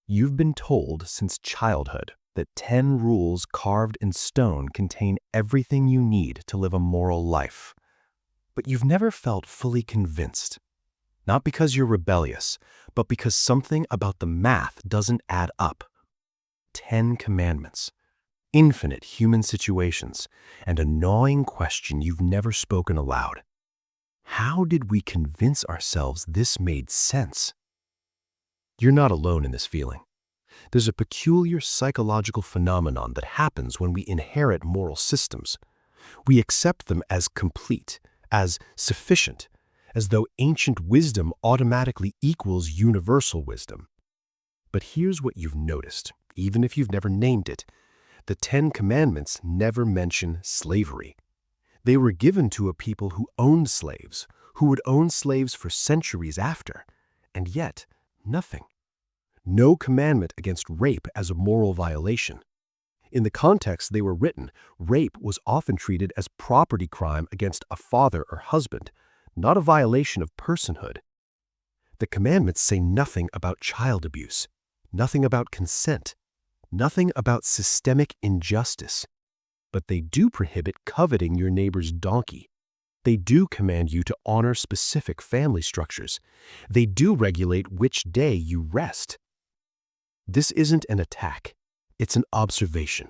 You've been told since childhood that 10 rules carved in stone contain everything you need to live a moral life. But you've never felt fully convinced. Not because you're rebellious, but because something about the math doesn't add up. 10 commandments, infinite human situations, and a gnawing question you've never spoken aloud. How did we convince ourselves this made sense? You're not alone in this feeling. There's a peculiar psychological phenomenon that happens when we inherit moral systems. We accept them as complete, as sufficient, as though ancient wisdom automatically equals universal wisdom. But here's what you've noticed, even if you've never named it. The 10 Commandments never mention slavery. They were given to a people who owned slaves, who would own slaves for centuries after, and yet nothing. No commandment against rape as a moral violation. In the context they were written, rape was often treated as property crime against a father or husband, not a violation of personhood. The commandments say nothing about child abuse, nothing about consent, nothing about systemic injustice. But they do prohibit coveting your neighbor's donkey. They do command you to honor specific family structures. They do regulate which day you rest. This isn't an attack. It's an observation,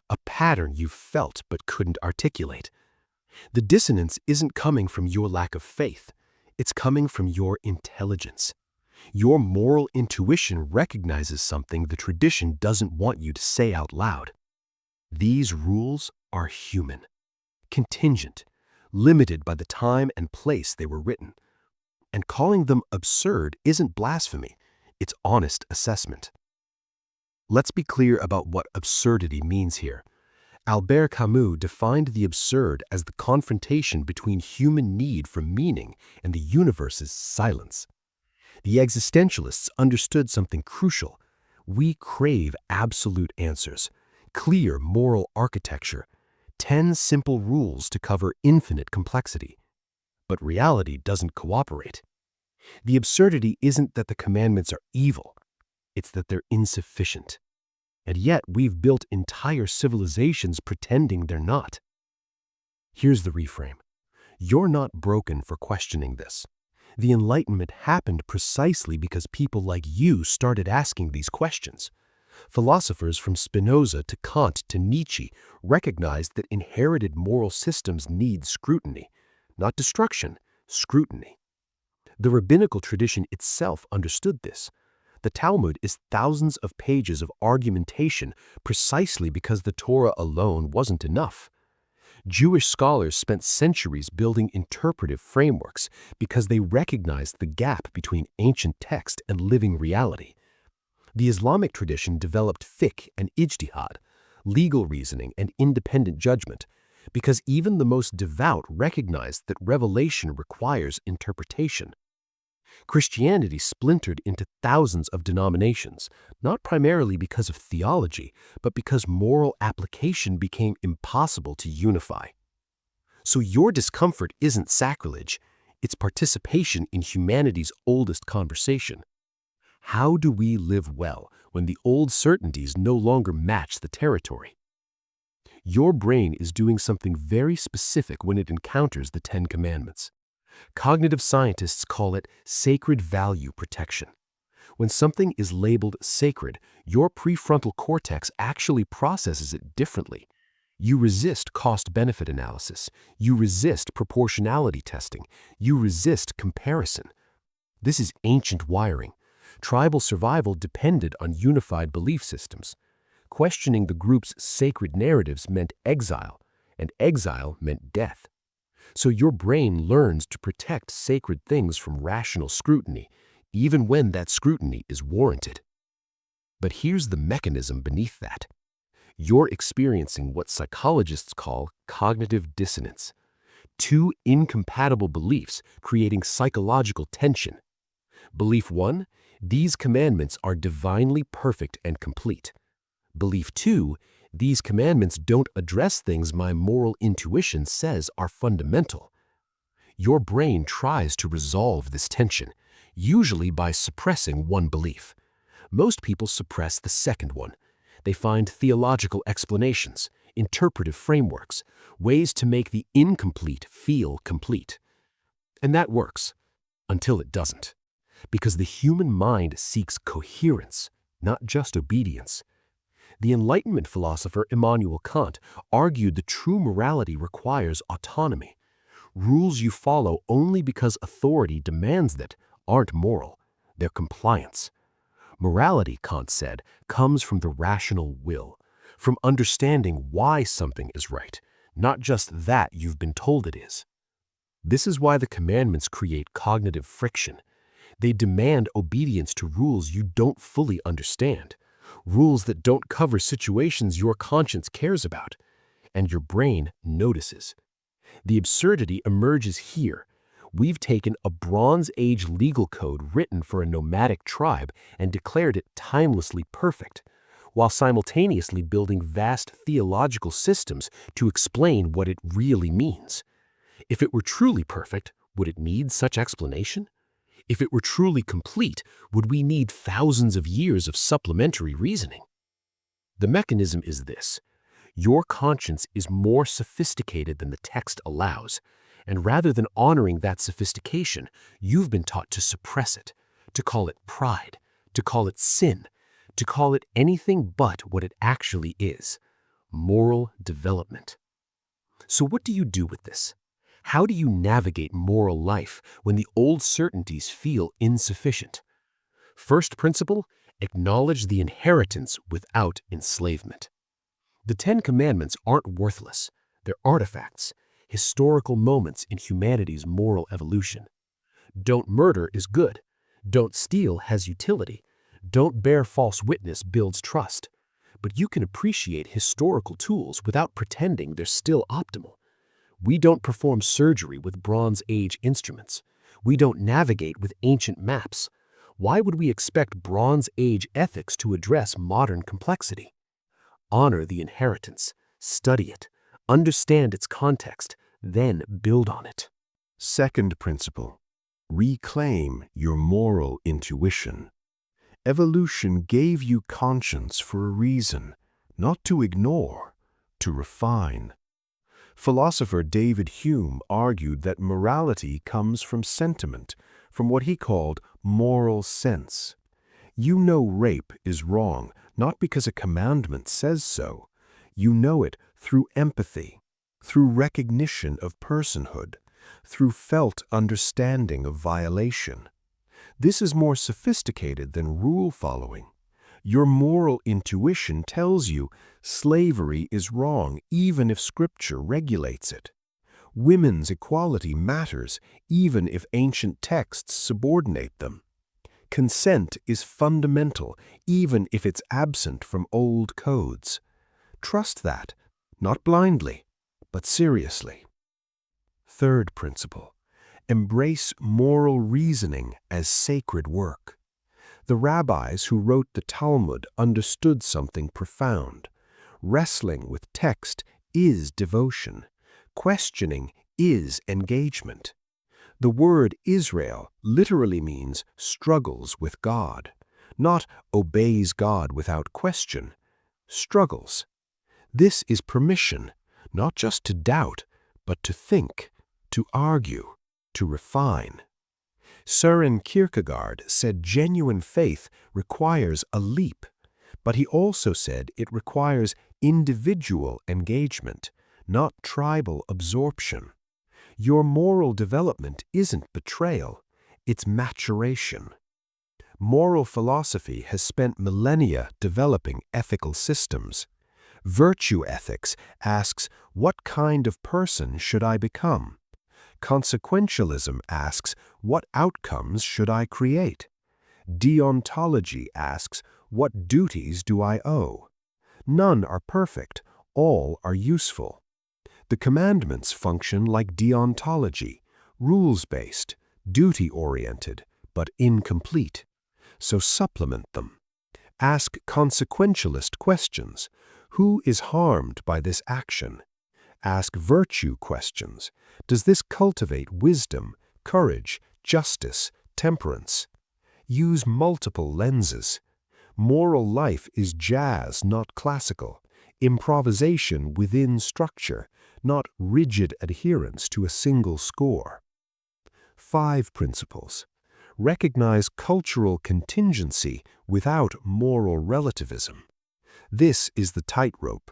a pattern you've felt but couldn't articulate. The dissonance isn't coming from your lack of faith. It's coming from your intelligence. Your moral intuition recognizes something the tradition doesn't want you to say out loud. These rules are human, contingent, limited by the time and place they were written. And calling them absurd isn't blasphemy, it's honest assessment. Let's be clear about what absurdity means here. Albert Camus defined the absurd as the confrontation between human need for meaning and the universe's silence. The existentialists understood something crucial. We crave absolute answers, clear moral architecture, 10 simple rules to cover infinite complexity. But reality doesn't cooperate. The absurdity isn't that the commandments are evil. It's that they're insufficient. And yet we've built entire civilizations pretending they're not. Here's the reframe. You're not broken for questioning this. The Enlightenment happened precisely because people like you started asking these questions. Philosophers from Spinoza to Kant to Nietzsche recognized that inherited moral systems need scrutiny, not destruction, scrutiny. The rabbinical tradition itself understood this. The Talmud is thousands of pages of argumentation precisely because the Torah alone wasn't enough. Jewish scholars spent centuries building interpretive frameworks because they recognized the gap between ancient text and living reality. The Islamic tradition developed fiqh and ijtihad, legal reasoning and independent judgment, because even the most devout recognized that revelation requires interpretation. Christianity splintered into thousands of denominations, not primarily because of theology, but because moral application became impossible to unify. So your discomfort isn't sacrilege, it's participation in humanity's oldest conversation. How do we live well when the old certainties no longer match the territory? Your brain is doing something very specific when it encounters the 10 Commandments. Cognitive scientists call it sacred value protection. When something is labeled sacred, your prefrontal cortex actually processes it differently. You resist cost-benefit analysis. You resist proportionality testing. You resist comparison. This is ancient wiring. Tribal survival depended on unified belief systems. Questioning the group's sacred narratives meant exile, and exile meant death. So your brain learns to protect sacred things from rational scrutiny, even when that scrutiny is warranted. But here's the mechanism beneath that. You're experiencing what psychologists call cognitive dissonance. Two incompatible beliefs creating psychological tension. Belief 1, these commandments are divinely perfect and complete. Belief 2, these commandments don't address things my moral intuition says are fundamental. Your brain tries to resolve this tension, usually by suppressing one belief. Most people suppress the second one. They find theological explanations, interpretive frameworks, ways to make the incomplete feel complete. And that works, until it doesn't. Because the human mind seeks coherence, not just obedience. The Enlightenment philosopher Immanuel Kant argued that true morality requires autonomy. Rules you follow only because authority demands that aren't moral, they're compliance. Morality, Kant said, comes from the rational will, from understanding why something is right, not just that you've been told it is. This is why the commandments create cognitive friction. They demand obedience to rules you don't fully understand, rules that don't cover situations your conscience cares about, and your brain notices. The absurdity emerges here. We've taken a Bronze Age legal code written for a nomadic tribe and declared it timelessly perfect, while simultaneously building vast theological systems to explain what it really means. If it were truly perfect, would it need such explanation? If it were truly complete, would we need thousands of years of supplementary reasoning? The mechanism is this. Your conscience is more sophisticated than the text allows, and rather than honoring that sophistication, you've been taught to suppress it, to call it pride, to call it sin, to call it anything but what it actually is: moral development. So what do you do with this? How do you navigate moral life when the old certainties feel insufficient? First principle, acknowledge the inheritance without enslavement. The Ten Commandments aren't worthless. They're artifacts, historical moments in humanity's moral evolution. Don't murder is good. Don't steal has utility. Don't bear false witness builds trust. But you can appreciate historical tools without pretending they're still optimal. We don't perform surgery with Bronze Age instruments. We don't navigate with ancient maps. Why would we expect Bronze Age ethics to address modern complexity? Honor the inheritance, study it, understand its context, then build on it. Second principle, reclaim your moral intuition. Evolution gave you conscience for a reason, not to ignore, to refine. Philosopher David Hume argued that morality comes from sentiment, from what he called moral sense. You know rape is wrong, not because a commandment says so. You know it through empathy, through recognition of personhood, through felt understanding of violation. This is more sophisticated than rule following. Your moral intuition tells you slavery is wrong even if Scripture regulates it. Women's equality matters even if ancient texts subordinate them. Consent is fundamental even if it's absent from old codes. Trust that, not blindly, but seriously. Third principle, embrace moral reasoning as sacred work. The rabbis who wrote the Talmud understood something profound. Wrestling with text is devotion. Questioning is engagement. The word Israel literally means struggles with God, not obeys God without question. Struggles. This is permission, not just to doubt, but to think, to argue, to refine. Søren Kierkegaard said genuine faith requires a leap, but he also said it requires individual engagement, not tribal absorption. Your moral development isn't betrayal, it's maturation. Moral philosophy has spent millennia developing ethical systems. Virtue ethics asks, what kind of person should I become? Consequentialism asks, what outcomes should I create? Deontology asks, what duties do I owe? None are perfect, all are useful. The commandments function like deontology, rules-based, duty-oriented, but incomplete. So supplement them. Ask consequentialist questions. Who is harmed by this action? Ask virtue questions. Does this cultivate wisdom, courage, justice, temperance? Use multiple lenses. Moral life is jazz, not classical, improvisation within structure, not rigid adherence to a single score. 5 principles. Recognize cultural contingency without moral relativism. This is the tightrope.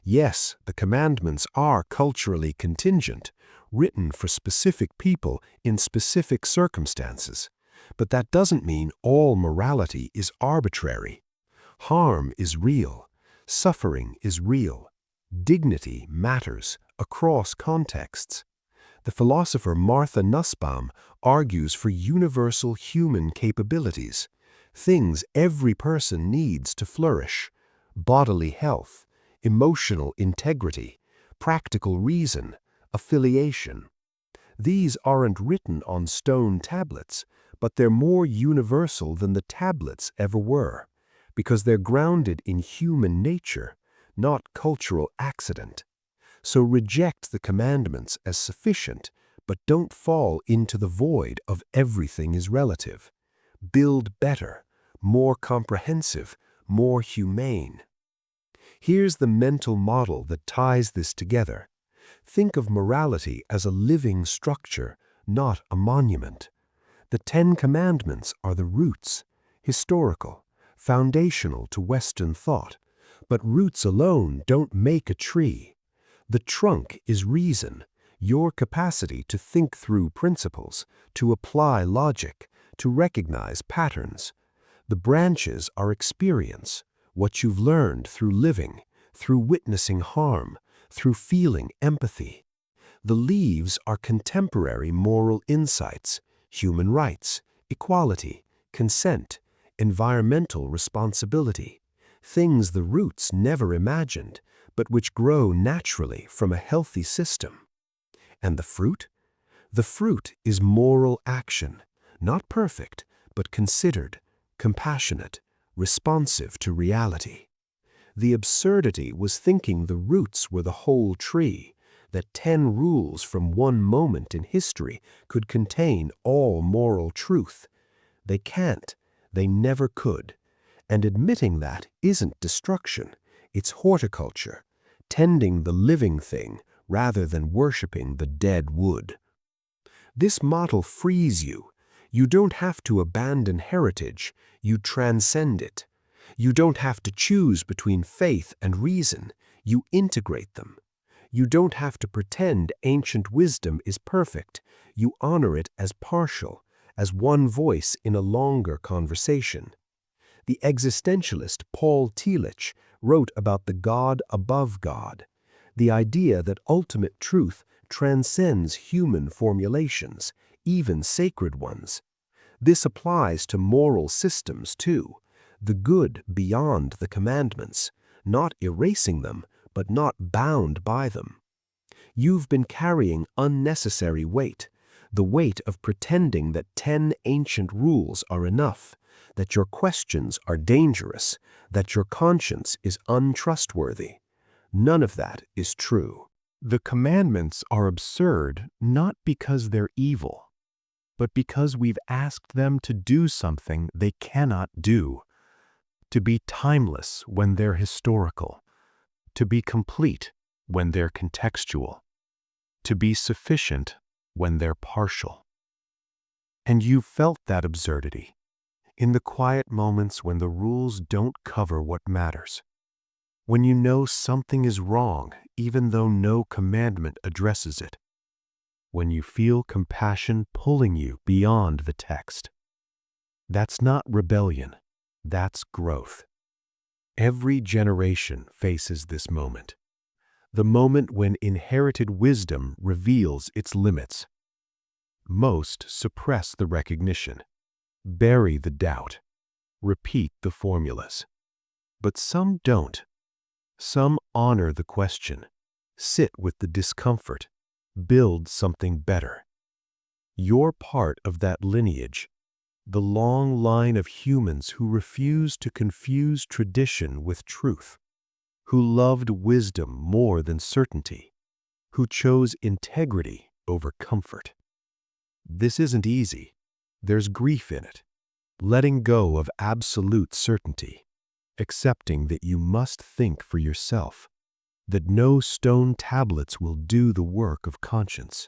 Yes, the commandments are culturally contingent, written for specific people in specific circumstances. But that doesn't mean all morality is arbitrary. Harm is real. Suffering is real. Dignity matters across contexts. The philosopher Martha Nussbaum argues for universal human capabilities, things every person needs to flourish: bodily health, emotional integrity, practical reason, affiliation. These aren't written on stone tablets, but they're more universal than the tablets ever were, because they're grounded in human nature, not cultural accident. So reject the commandments as sufficient, but don't fall into the void of everything is relative. Build better, more comprehensive, more humane. Here's the mental model that ties this together. Think of morality as a living structure, not a monument. The 10 Commandments are the roots, historical, foundational to Western thought. But roots alone don't make a tree. The trunk is reason, your capacity to think through principles, to apply logic, to recognize patterns. The branches are experience, what you've learned through living, through witnessing harm, through feeling empathy. The leaves are contemporary moral insights, human rights, equality, consent, environmental responsibility, things the roots never imagined, but which grow naturally from a healthy system. And the fruit? The fruit is moral action, not perfect, but considered, compassionate, responsive to reality. The absurdity was thinking the roots were the whole tree, that 10 rules from one moment in history could contain all moral truth. They can't, they never could. And admitting that isn't destruction, it's horticulture, tending the living thing rather than worshiping the dead wood. This model frees you. You don't have to abandon heritage, you transcend it. You don't have to choose between faith and reason, you integrate them. You don't have to pretend ancient wisdom is perfect, you honor it as partial, as one voice in a longer conversation. The existentialist Paul Tillich wrote about the God above God, the idea that ultimate truth transcends human formulations, even sacred ones. This applies to moral systems too, the good beyond the commandments, not erasing them, but not bound by them. You've been carrying unnecessary weight, the weight of pretending that 10 ancient rules are enough, that your questions are dangerous, that your conscience is untrustworthy. None of that is true. The commandments are absurd not because they're evil, but because we've asked them to do something they cannot do, to be timeless when they're historical, to be complete when they're contextual, to be sufficient when they're partial. And you've felt that absurdity in the quiet moments when the rules don't cover what matters, when you know something is wrong even though no commandment addresses it, when you feel compassion pulling you beyond the text. That's not rebellion, that's growth. Every generation faces this moment, the moment when inherited wisdom reveals its limits. Most suppress the recognition, bury the doubt, repeat the formulas. But some don't. Some honor the question, sit with the discomfort, build something better. You're part of that lineage, the long line of humans who refuse to confuse tradition with truth, who loved wisdom more than certainty, who chose integrity over comfort. This isn't easy. There's grief in it. letting go of absolute certainty, accepting that you must think for yourself, that no stone tablets will do the work of conscience.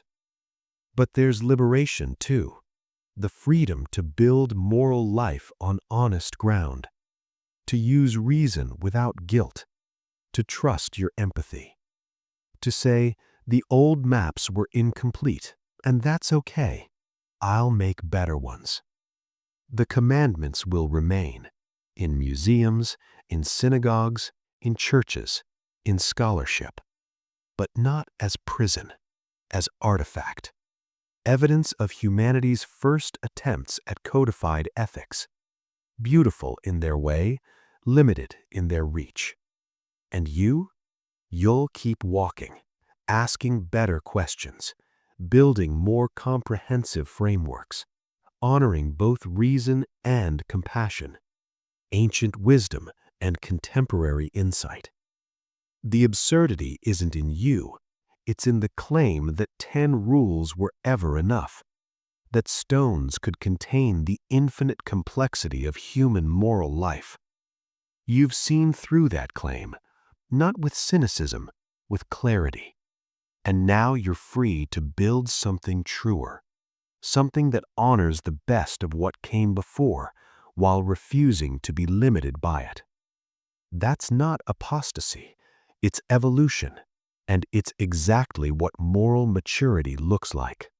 But there's liberation, too, the freedom to build moral life on honest ground, to use reason without guilt, to trust your empathy, to say, the old maps were incomplete, and that's okay. I'll make better ones. The commandments will remain in museums, in synagogues, in churches, in scholarship, but not as prison, as artifact, evidence of humanity's first attempts at codified ethics, beautiful in their way, limited in their reach. And you'll keep walking, asking better questions, building more comprehensive frameworks, honoring both reason and compassion, ancient wisdom and contemporary insight. The absurdity isn't in you, it's in the claim that 10 rules were ever enough, that stones could contain the infinite complexity of human moral life. You've seen through that claim, not with cynicism, with clarity. And now you're free to build something truer, something that honors the best of what came before while refusing to be limited by it. That's not apostasy, it's evolution, and it's exactly what moral maturity looks like.